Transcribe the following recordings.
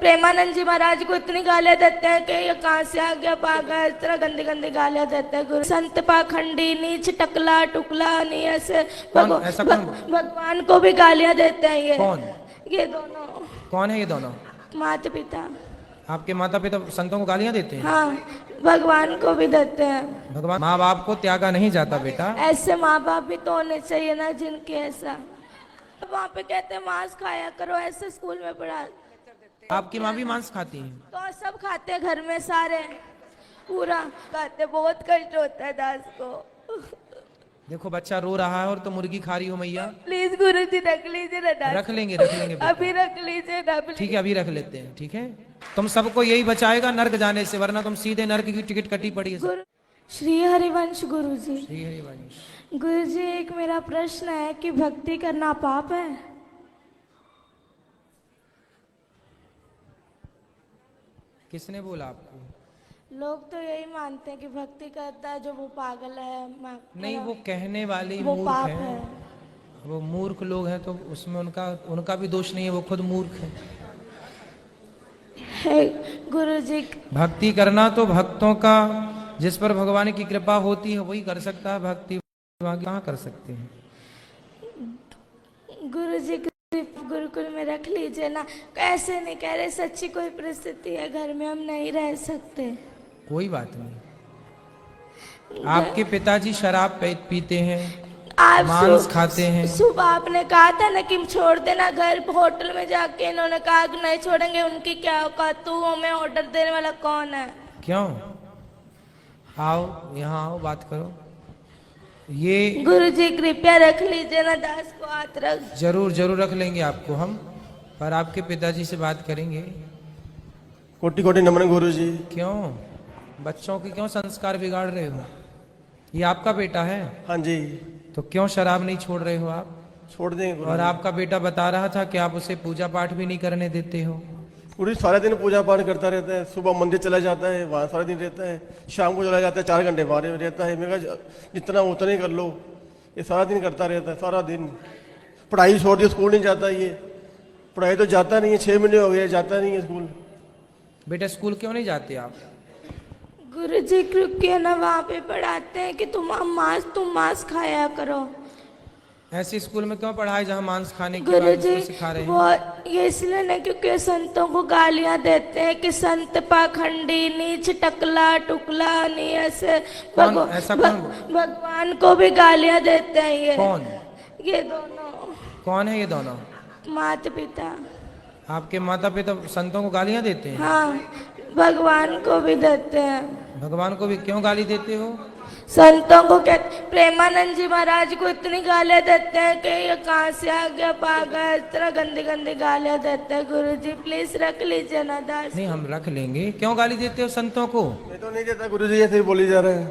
प्रेमानंद जी महाराज को इतनी गालियां देते हैं कि ये कहाँ से आ गया पागल, इस तरह गंदी गंदी गालियां देते हैं। गुरु संत पाखंडी, नीच, टकला टुकला, नहीं ऐसे भगवान को भी गालियां देते हैं ये। कौन? ये दोनों। कौन है ये दोनों? माता पिता। आपके माता पिता संतों को गालियां देते हैं? हाँ, भगवान को भी देते हैं। भगवान माँ बाप को त्यागा नहीं जाता बेटा। ऐसे माँ बाप भी तो होने चाहिए ना जिनके ऐसा। वहाँ पे कहते हैं मांस खाया करो, ऐसे स्कूल में पढ़ा। आपकी माँ भी मांस खाती है? तो सब खाते हैं घर में, सारे पूरा खाते। बहुत कष्ट होता है दास को। देखो बच्चा रो रहा है और तो मुर्गी खा रही हो मैया। प्लीज गुरु जी रख लीजिए ना दास। रख लेंगे बेटा। अभी रख लीजिए ना। ठीक है अभी रख लेते हैं। ठीक है, तुम सबको यही बचाएगा नर्क जाने से, वरना तुम सीधे नर्क की टिकट कटी पड़ी है। श्री हरिवंश गुरु जी। श्री हरिवंश। गुरु जी एक मेरा प्रश्न है कि भक्ति करना पाप है? किसने बोला आपको? लोग तो यही मानते हैं कि भक्ति करता है जो वो पागल है। नहीं, वो कहने वाले वो मूर्ख पाप है। है। वो मूर्ख लोग हैं तो उसमें उनका भी दोष नहीं है, वो खुद मूर्ख है। गुरु जी भक्ति करना तो भक्तों का, जिस पर भगवान की कृपा होती है वही कर सकता है भक्ति, कहाँ कर सकते हैं। गुरु जी गुरुकुल में रख लीजिए ना। ऐसे नहीं कह रहे, सच्ची कोई परिस्थिति है घर में, हम नहीं रह सकते। कोई बात नहीं। आपके पिताजी शराब पीते हैं, मांस खाते हैं। सुबह आपने कहा था ना कि छोड़ देना घर, होटल में जाके इन्होंने कहा कि नहीं छोड़ेंगे। उनकी क्या औकात, तू हमें ऑर्डर देने वाला कौन है? क्यों? आओ यहाँ आओ, बात करो। ये गुरु जी कृपया रख लीजिए ना दास को, हाथ रख। जरूर जरूर रख लेंगे आपको हम, पर आपके पिताजी से बात करेंगे। कोटि कोटि नमन गुरु जी। क्यों बच्चों के क्यों संस्कार बिगाड़ रहे हो? ये आपका बेटा है? हाँ जी। तो क्यों शराब नहीं छोड़ रहे हो आप? छोड़ देंगे गुरु। और आपका बेटा बता रहा था कि आप उसे पूजा पाठ भी नहीं करने देते हो। पूरी सारे दिन पूजा पाठ करता रहता है। सुबह मंदिर चला जाता है, वहाँ सारा दिन रहता है। शाम को चला जाता है, 4 घंटे बाहर रहता है। मैं कहा जितना उतना ही कर लो। ये सारा दिन करता रहता है, सारा दिन। पढ़ाई छोड़ दी, स्कूल नहीं जाता ये। पढ़ाई तो जाता नहीं है, 6 महीने हो गए जाता नहीं है स्कूल। बेटा स्कूल क्यों नहीं जाते आप? गुरु जी कृपया ना वहाँ पे पढ़ाते हैं कि तुम मांस खाया करो। ऐसे स्कूल में क्यों पढ़ाए जहाँ मांस खाने की गुरु बात जी सिखा रहे हैं? वो ये इसलिए नहीं क्योंकि संतों को गालियां देते हैं कि संत पाखंडी, नीच, टकला टुकला, नहीं ऐसे। भगवान को भी गालियां देते हैं ये। कौन? ये दोनों। कौन है ये दोनों? माता पिता। आपके माता पिता संतों को गालियां देते हैं? हाँ, भगवान को भी देते हैं। भगवान को भी क्यों गाली देते हो? संतों को कहते, प्रेमानंद जी महाराज को इतनी गालियां देते हैं कि ये कहाँ से आ गया पागल, इस तरह गंदी गंदी गालियां देते हैं। गुरु जी प्लीज रख लीजिए ना दास। नहीं हम रख लेंगे। क्यों गाली देते हो संतों को? मैं तो नहीं देता गुरु जी, ऐसे ही बोली जा रहा है।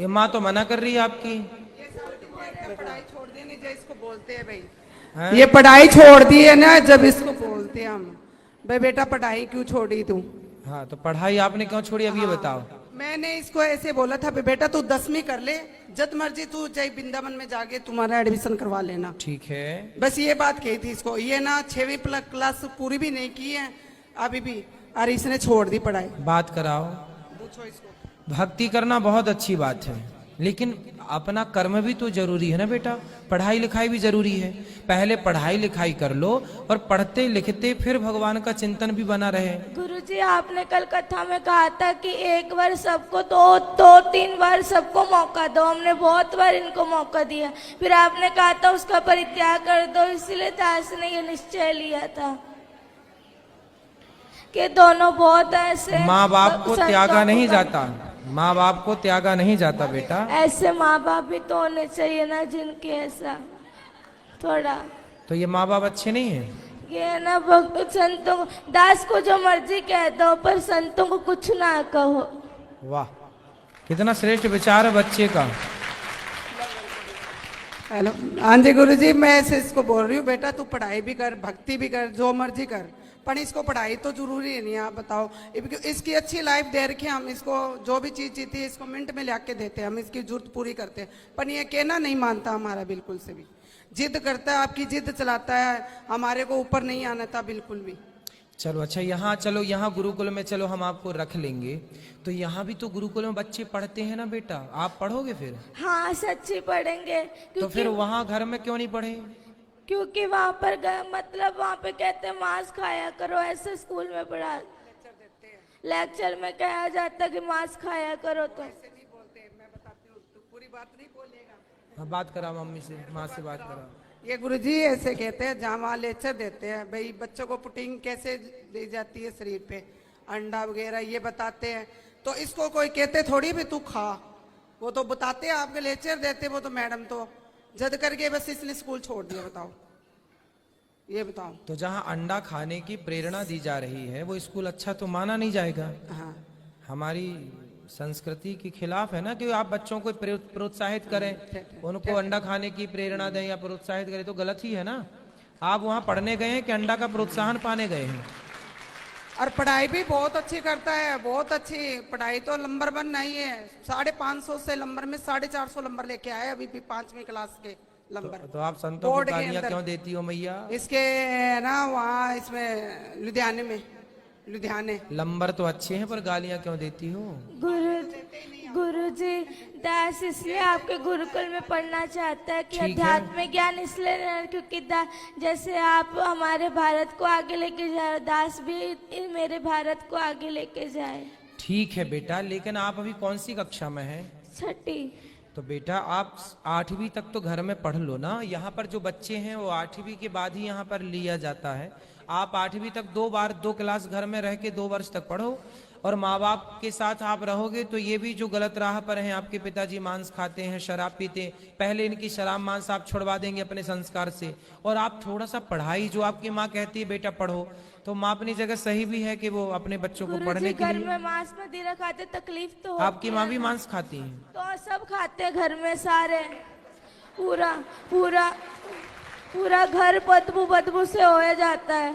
ये माँ तो मना कर रही है आपकी। पढ़ाई छोड़ देने जो इसको बोलते हैं भाई है? ये पढ़ाई छोड़ दी है ना, जब इसको बोलते हैं हम भाई बेटा पढ़ाई क्यों छोड़ी तू? हाँ तो पढ़ाई आपने क्यों छोड़ी अब ये बताओ। मैंने इसको ऐसे बोला था बेटा तू 10वीं कर ले, जब मर्जी तू चाहे वृंदावन में जाके तुम्हारा एडमिशन करवा लेना। ठीक है, बस ये बात कही थी इसको। ये ना 6वीं क्लास पूरी भी नहीं की है अभी भी, और इसने छोड़ दी पढ़ाई। बात कराओ। पूछो इसको। भक्ति करना बहुत अच्छी बात है, लेकिन अपना कर्म भी तो जरूरी है ना बेटा। पढ़ाई लिखाई भी जरूरी है। पहले पढ़ाई लिखाई कर लो और पढ़ते लिखते फिर भगवान का चिंतन भी बना रहे। गुरुजी आपने कल कथा में कहा था कि एक बार सबको दो 3 बार सबको मौका दो। हमने बहुत बार इनको मौका दिया, फिर आपने कहा था उसका परित्याग कर दो। इसीलिए दास ने ये निश्चय लिया था कि दोनों बहुत ऐसे। माँ बाप को त्यागा नहीं जाता, माँ बाप को त्यागा नहीं जाता बेटा। ऐसे माँ बाप भी तो होने चाहिए ना जिनके ऐसा थोड़ा। तो ये माँ बाप अच्छे नहीं है? ये ना संतों को, दास को जो मर्जी कह दो पर संतों को कुछ ना कहो। वाह, कितना श्रेष्ठ विचार है बच्चे का। हेलो, हाँ जी गुरु जी, मैं ऐसे इसको बोल रही हूँ बेटा तू पढ़ाई भी कर, भक्ति भी कर, जो मर्जी कर, पर इसको पढ़ाई तो जरूरी है नहीं। आप बताओ, इसकी अच्छी लाइफ दे रखी है, हम इसको जो भी चीज़ जीती है इसको मिनट में ला के देते हैं, हम इसकी जरूरत पूरी करते हैं, पर ये कहना नहीं मानता हमारा बिल्कुल से भी। जिद करता है, आपकी जिद चलाता है, हमारे को ऊपर नहीं आना था बिल्कुल भी। चलो अच्छा, यहाँ चलो, यहाँ गुरुकुल में चलो हम आपको रख लेंगे। तो यहाँ भी तो गुरुकुल में बच्चे पढ़ते हैं ना बेटा, आप पढ़ोगे फिर? हाँ सच्ची पढ़ेंगे, तो फिर वहाँ घर में क्यों नहीं पढ़े? क्योंकि वहाँ पर मतलब वहाँ पे कहते हैं मांस खाया करो, ऐसे स्कूल में पढ़ा लेक्चर में कहा जाता कि मांस खाया करो। तो नहीं बोलते, मैं बताती हूँ, तू पूरी बात नहीं बोलेगा। हाँ, बात करा मम्मी से, माँ से बात करा। ये गुरुजी ऐसे कहते हैं, जहाँ वहाँ लेक्चर देते हैं भाई बच्चों को पुटिंग कैसे दी जाती है शरीर पे, अंडा वगैरह ये बताते हैं। तो इसको कोई कहते थोड़ी भी तू खा, वो तो बताते हैं, आपके लेक्चर देते वो तो मैडम तो जद करके बस इसने स्कूल छोड़ दिया। बताओ, ये बताओ। तो जहाँ अंडा खाने की प्रेरणा दी जा रही है वो स्कूल अच्छा तो माना नहीं जाएगा। हाँ, हमारी संस्कृति के खिलाफ है ना कि आप बच्चों को प्रोत्साहित करें, उनको अंडा खाने की प्रेरणा दें या प्रोत्साहित करें, तो गलत ही है ना। आप वहाँ पढ़ने गए हैं कि अंडा का प्रोत्साहन पाने गए हैं? और पढ़ाई भी बहुत अच्छी करता है, बहुत अच्छी पढ़ाई, तो नंबर 1 नहीं है। 550 से नंबर में 450 नंबर लेके आए अभी भी 5वीं क्लास के नंबर। तो आप संतों को बोर्ड के गालियां अंदर। क्यों देती हो मैया? इसके ना वहाँ इसमें लुधियाने में, लुधियाने नंबर तो अच्छे हैं पर गालियां क्यों देती हो? गुरुजी दास इसलिए आपके गुरुकुल में पढ़ना चाहता है कि ठीक है। अध्यात्म ज्ञान इसलिए नहीं, क्योंकि जैसे आप हमारे भारत को आगे लेके जाए, दास भी मेरे भारत को आगे लेके जाए। ठीक है बेटा, लेकिन आप अभी कौन सी कक्षा में हैं? 6ठी। तो बेटा आप 8वीं तक तो घर में पढ़ लो ना। यहाँ पर जो बच्चे हैं वो 8वीं के बाद ही यहाँ पर लिया जाता है। आप 8वीं तक 2 क्लास घर में रह के 2 वर्ष तक पढ़ो, और माँ बाप के साथ आप रहोगे तो ये भी जो गलत राह पर हैं, आपके पिताजी मांस खाते हैं, शराब पीते हैं, पहले इनकी शराब मांस आप छुड़वा देंगे अपने संस्कार से। और आप थोड़ा सा पढ़ाई, जो आपकी माँ कहती है बेटा पढ़ो, तो माँ अपनी जगह सही भी है कि वो अपने बच्चों को पढ़ने गुरुजी के घर लिए। में मांस मदिरा खाते तकलीफ तो होती आपकी माँ है भी ना। मांस खाती है? तो सब खाते हैं घर में सारे, पूरा पूरा पूरा घर बदबू बदबू से हो जाता है।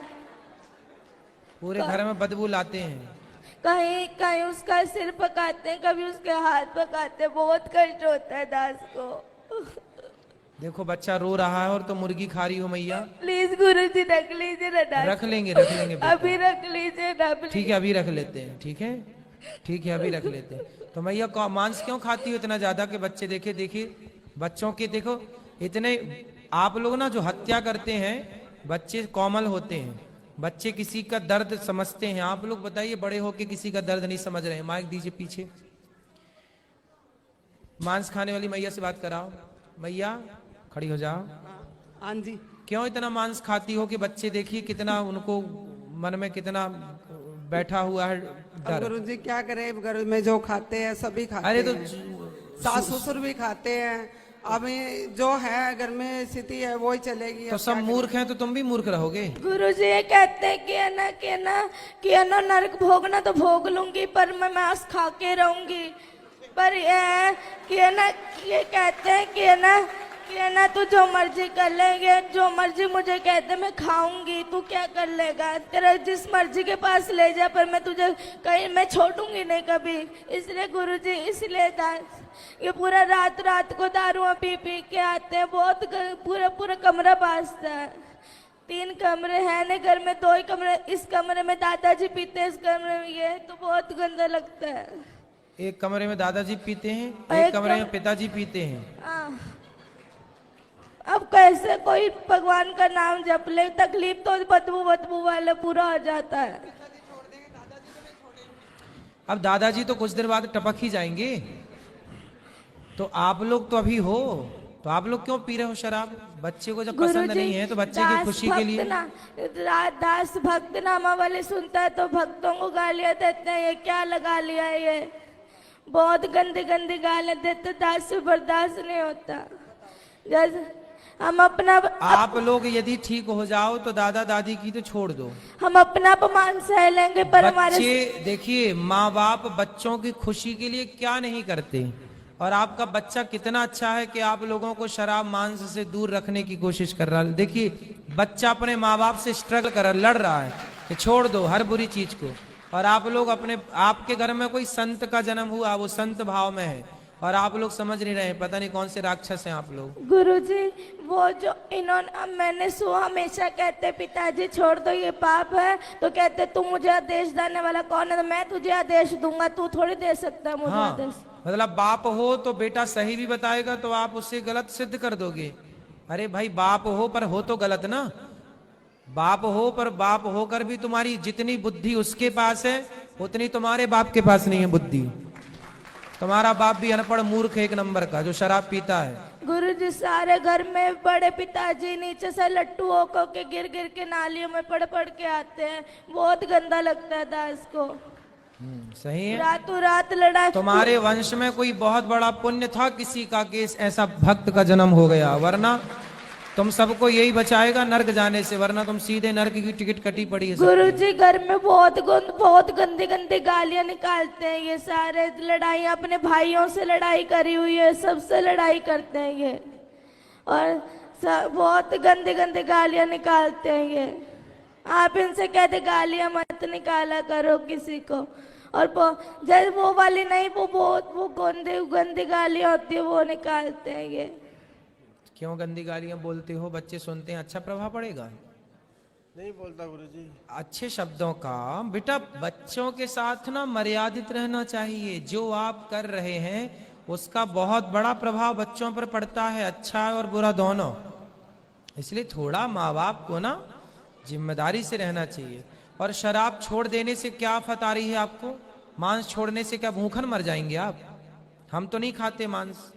पूरे घर में बदबू लाते हैं। कहीं कहीं उसका सिर पकाते हैं, कभी उसके हाथ पकाते हैं, बहुत कष्ट होता है दास को। देखो बच्चा रो रहा है और तो मुर्गी खा रही हो मैया। प्लीज गुरुजी रख लीजिए ना दास। रख लेंगे बेटा। अभी रख लीजिए ना प्लीज। ठीक है, अभी रख लेते हैं। ठीक है, ठीक है, अभी रख लेते हैं। तो मैया मांस क्यों खाती हो इतना ज्यादा कि बच्चे देखिए बच्चों के, देखो इतने आप लोग ना जो हत्या करते हैं, बच्चे कोमल होते हैं, बच्चे किसी का दर्द समझते हैं। आप लोग बताइए, बड़े होके किसी का दर्द नहीं समझ रहे हैं। माइक दीजिए पीछे। मांस खाने वाली मैया से बात कराओ। मैया खड़ी हो जाओ। हाँ जी। क्यों इतना मांस खाती हो कि बच्चे देखिए कितना उनको मन में कितना बैठा हुआ है डर। गुरु जी क्या करें, घर में जो खाते हैं सभी खाते अरे तो हैं, सास ससुर भी खाते हैं। अभी जो है घर में स्थिति है वो ही चलेगी। तो सब मूर्ख हैं तो तुम भी मूर्ख रहोगे। गुरुजी ये कहते हैं कि है ना नरक भोगना तो भोग लूंगी, पर मैं मांस खा के रहूंगी। पर ये ये कहते हैं कि है ना तू जो मर्जी कर लेंगे, जो मर्जी मुझे कहते मैं खाऊंगी, तू क्या कर लेगा, तेरा जिस मर्जी के पास ले जा, पर मैं तुझे कहीं मैं छोड़ूंगी नहीं कभी। इसलिए गुरुजी, इसलिए दास ये पूरा रात को दारुआ पी के आते हैं, बहुत पूरा कमरा बाजता है। 3 कमरे हैं ना घर में, 2 ही कमरे, इस कमरे में दादाजी पीते हैं, इस कमरे में ये, तो बहुत गंदा लगता है। एक कमरे में दादाजी पीते हैं, एक कमरे में पिताजी पीते हैं। हाँ। अब कैसे कोई भगवान का नाम जप ले, तकलीफ तो बदबू वाले पूरा हो जाता है। अब दादाजी तो कुछ देर बाद टपक ही जाएंगे। तो आप लोग तो अभी हो, तो आप लोग क्यों पी रहे हो शराब? बच्चे को जब पसंद नहीं है तो बच्चे की खुशी के लिए। दास भक्त नामा वाले सुनता है तो भक्तों को गालियां देते हैं, ये क्या लगा लिया है, ये बहुत गंदी गालियां देते, दास से बर्दाश्त नहीं होता। जैसे हम अपना आप लोग यदि ठीक हो जाओ तो दादा दादी की तो छोड़ दो, हम अपना अपमान सह लेंगे, पर हमारे बच्चे देखिए माँ बाप बच्चों की खुशी के लिए क्या नहीं करते। और आपका बच्चा कितना अच्छा है कि आप लोगों को शराब मांस से दूर रखने की कोशिश कर रहा है। देखिए बच्चा अपने माँ बाप से स्ट्रगल कर लड़ रहा है कि छोड़ दो हर बुरी चीज को, और आप लोग आपके घर में कोई संत का जन्म हुआ, वो संत भाव में है, और आप लोग समझ नहीं रहे, पता नहीं कौन से राक्षस हैं आप लोग। गुरुजी, वो जो इन्होंने, मैंने सुना हमेशा कहते पिताजी छोड़ दो ये पाप है, तो कहते तू मुझे आदेश देने वाला कौन है, तो मैं तुझे आदेश दूंगा, तू थोड़ी दे सकता है मुझे हाँ, आदेश। मतलब बाप हो तो बेटा सही भी बताएगा तो आप उससे गलत सिद्ध कर दोगे। अरे भाई बाप हो पर हो तो गलत ना, बाप हो पर बाप होकर भी तुम्हारी जितनी बुद्धि उसके पास है उतनी तुम्हारे बाप के पास नहीं है बुद्धि। तुम्हारा बाप भी अनपढ़ मूर्ख एक नंबर का जो शराब पीता है। गुरुजी, सारे घर में बड़े पिताजी नीचे से लट्टू होकर के गिर गिर के नालियों में पड़ पड़ के आते हैं, बहुत गंदा लगता है दास को। सही है। रातों रात लड़ाई। तुम्हारे वंश में कोई बहुत बड़ा पुण्य था किसी का कि ऐसा भक्त का जन्म हो गया, वरना तुम सबको यही बचाएगा नर्क जाने से, वरना तुम सीधे नर्क की टिकट कटी पड़ी है। गुरुजी, घर में बहुत गंदी गंदी गालियां निकालते हैं ये सारे, लड़ाई अपने भाइयों से लड़ाई करी हुई है, सबसे लड़ाई करते हैं ये, और बहुत गंदी गंदी गालियां निकालते हैं ये। आप इनसे कहते गालियां मत निकाला करो किसी को, और जब वो वाली नहीं, वो गंदी गंदी गालियां होती है वो निकालते हैं ये। क्यों गंदी गालियां बोलते हो? बच्चे सुनते हैं, अच्छा प्रभाव पड़ेगा? नहीं बोलता गुरुजी। अच्छे शब्दों का बेटा बच्चों के साथ ना मर्यादित रहना चाहिए। जो आप कर रहे हैं उसका बहुत बड़ा प्रभाव बच्चों पर पड़ता है, अच्छा और बुरा दोनों। इसलिए थोड़ा माँ बाप को ना जिम्मेदारी से रहना चाहिए। और शराब छोड़ देने से क्या आफत आ रही है आपको? मांस छोड़ने से क्या भूखन मर जाएंगे आप? हम तो नहीं खाते मांस,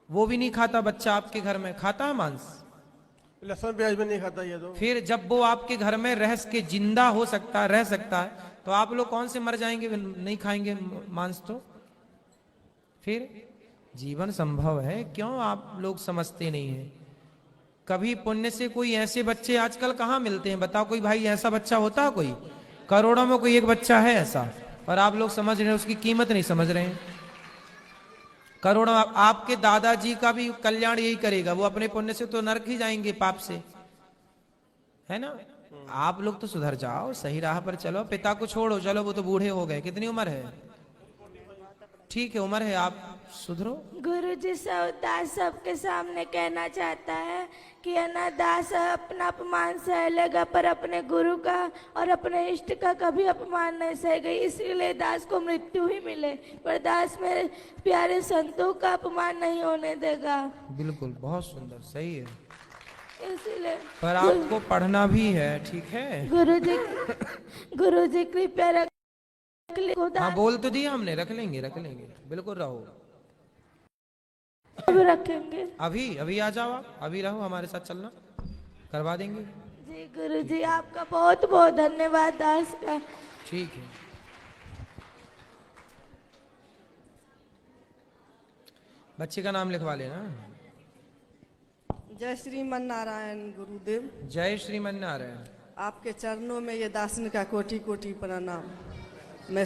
वो भी नहीं खाता बच्चा आपके घर में, खाता है मांस? लहसुन प्याज भी नहीं खाता ये तो। फिर जब वो आपके घर में रह के जिंदा हो सकता रह सकता है तो आप लोग कौन से मर जाएंगे नहीं खाएंगे मांस? तो फिर जीवन संभव है, क्यों आप लोग समझते नहीं हैं? कभी पुण्य से कोई ऐसे बच्चे आजकल कहाँ मिलते हैं? बताओ कोई भाई ऐसा बच्चा होता है कोई? करोड़ों में कोई एक बच्चा है ऐसा, और आप लोग समझ रहे हैं, उसकी कीमत नहीं समझ रहे हैं। करोड़ों आपके दादाजी का भी कल्याण यही करेगा, वो अपने पुण्य से तो नरक ही जाएंगे पाप से, है ना? आप लोग तो सुधर जाओ, सही राह पर चलो। पिता को छोड़ो, चलो वो तो बूढ़े हो गए, कितनी उम्र है? ठीक है उम्र है, आप सुधरो। गुरुजी, दास सबके सामने कहना चाहता है कि दास अपना अपमान सह लेगा पर अपने गुरु का और अपने इष्ट का कभी अपमान नहीं सहेगा, इसीलिए दास को मृत्यु ही मिले, पर दास मेरे प्यारे संतों का अपमान नहीं होने देगा। बिल्कुल, बहुत सुंदर, सही है। इसीलिए पर आपको पढ़ना भी है, ठीक है? गुरुजी कृपया रख। हाँ बोल तो दिया हमने, रख लेंगे बिल्कुल रहो। अभी रखेंगे। अभी आ जाओ आप, अभी रहो, हमारे साथ चलना, करवा देंगे। जी गुरुजी, आपका बहुत बहुत धन्यवाद दास का। ठीक है। बच्चे का नाम लिखवा लेना। जय श्रीमन नारायण गुरुदेव। जय श्रीमन नारायण। आपके चरणों में ये दासन का कोटि कोटि प्रणाम। मैं